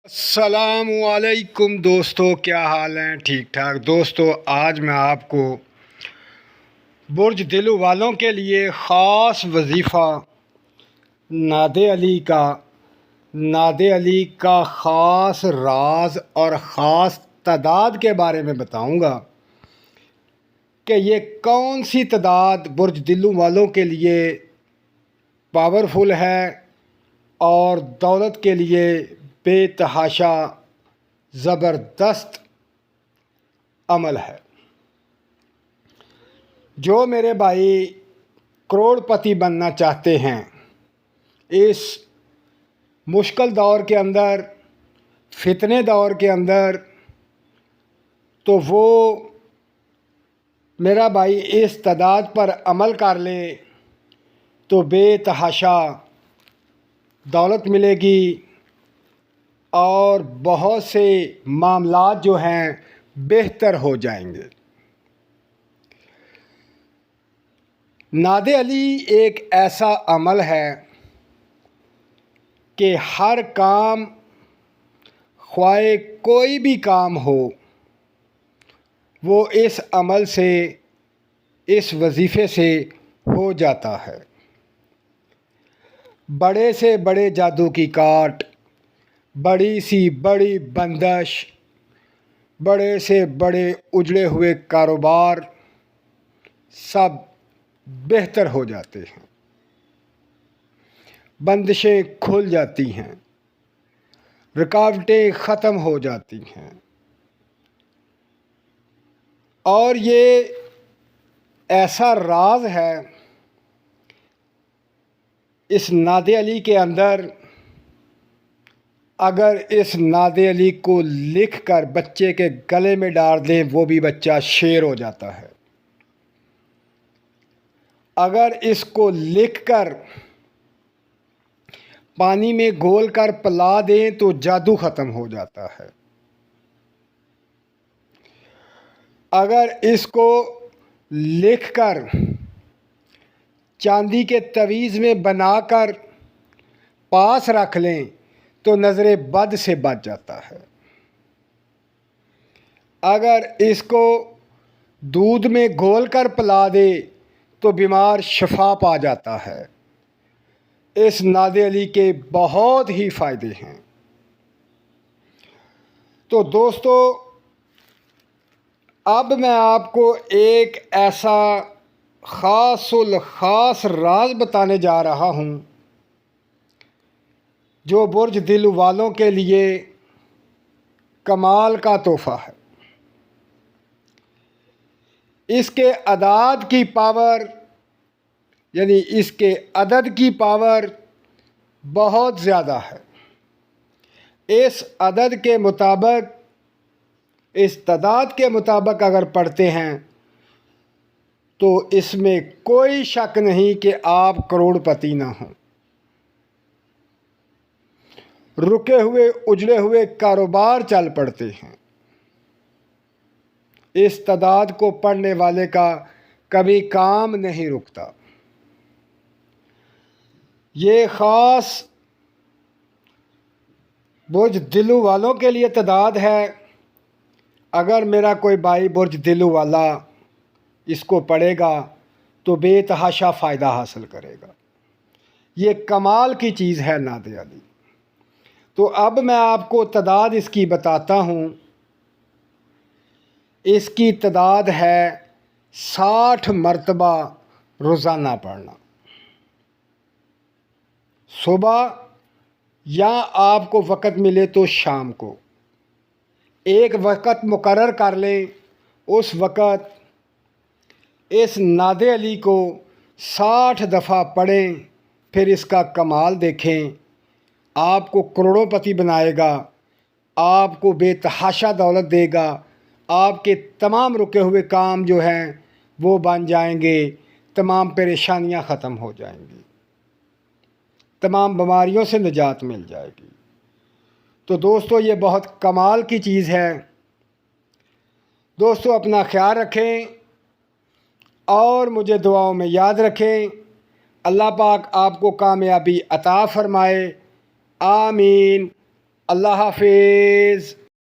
السلام علیکم دوستو، کیا حال ہیں؟ ٹھیک ٹھاک دوستو، آج میں آپ کو برج دلو والوں کے لیے خاص وظیفہ نادے علی کا خاص راز اور خاص تعداد کے بارے میں بتاؤں گا کہ یہ کون سی تعداد برج دلو والوں کے لیے پاورفل ہے اور دولت کے لیے بے تحاشا زبردست عمل ہے۔ جو میرے بھائی کروڑ پتی بننا چاہتے ہیں اس مشکل دور کے اندر، فتنے دور کے اندر، تو وہ میرا بھائی اس تعداد پر عمل کر لے تو بے تحاشا دولت ملے گی اور بہت سے معاملات جو ہیں بہتر ہو جائیں گے۔ نادے علی ایک ایسا عمل ہے کہ ہر کام، خواہ کوئی بھی کام ہو، وہ اس عمل سے، اس وظیفے سے ہو جاتا ہے۔ بڑے سے بڑے جادو کی کاٹ، بڑی سی بڑی بندش، بڑے سے بڑے اجڑے ہوئے کاروبار سب بہتر ہو جاتے ہیں، بندشیں کھل جاتی ہیں، رکاوٹیں ختم ہو جاتی ہیں۔ اور یہ ایسا راز ہے اس نادے علی کے اندر، اگر اس نادے علی کو لکھ کر بچے کے گلے میں ڈال دیں وہ بھی بچہ شیر ہو جاتا ہے۔ اگر اس کو لکھ کر پانی میں گھول کر پلا دیں تو جادو ختم ہو جاتا ہے۔ اگر اس کو لکھ کر چاندی کے تعویذ میں بنا کر پاس رکھ لیں تو نظر بد سے بچ جاتا ہے۔ اگر اس کو دودھ میں گھول کر پلا دے تو بیمار شفا پا جاتا ہے۔ اس نادے علی کے بہت ہی فائدے ہیں۔ تو دوستو، اب میں آپ کو ایک ایسا خاص الخاص راز بتانے جا رہا ہوں جو برج دلو والوں کے لیے کمال کا تحفہ ہے۔ اس کے اعداد کی پاور، یعنی اس کے عدد کی پاور بہت زیادہ ہے۔ اس عدد کے مطابق، اس تعداد کے مطابق اگر پڑھتے ہیں تو اس میں کوئی شک نہیں کہ آپ کروڑ پتی نہ ہوں۔ رکے ہوئے، اجڑے ہوئے کاروبار چل پڑتے ہیں۔ اس تعداد کو پڑھنے والے کا کبھی کام نہیں رکتا۔ یہ خاص برج دلو والوں کے لیے تعداد ہے۔ اگر میرا کوئی بھائی برج دلو والا اس کو پڑھے گا تو بے تحاشا فائدہ حاصل کرے گا۔ یہ کمال کی چیز ہے نادے علی۔ تو اب میں آپ کو تعداد اس کی بتاتا ہوں۔ اس کی تعداد ہے 60 مرتبہ روزانہ پڑھنا۔ صبح یا آپ کو وقت ملے تو شام کو ایک وقت مقرر کر لیں، اس وقت اس نادے علی کو 60 دفعہ پڑھیں، پھر اس کا کمال دیکھیں۔ آپ کو کروڑوں پتی بنائے گا، آپ کو بے تحاشا دولت دے گا، آپ کے تمام رکے ہوئے کام جو ہیں وہ بن جائیں گے، تمام پریشانیاں ختم ہو جائیں گی، تمام بیماریوں سے نجات مل جائے گی۔ تو دوستو، یہ بہت کمال کی چیز ہے۔ دوستو، اپنا خیال رکھیں اور مجھے دعاؤں میں یاد رکھیں۔ اللہ پاک آپ کو کامیابی عطا فرمائے، آمین۔ اللہ حافظ.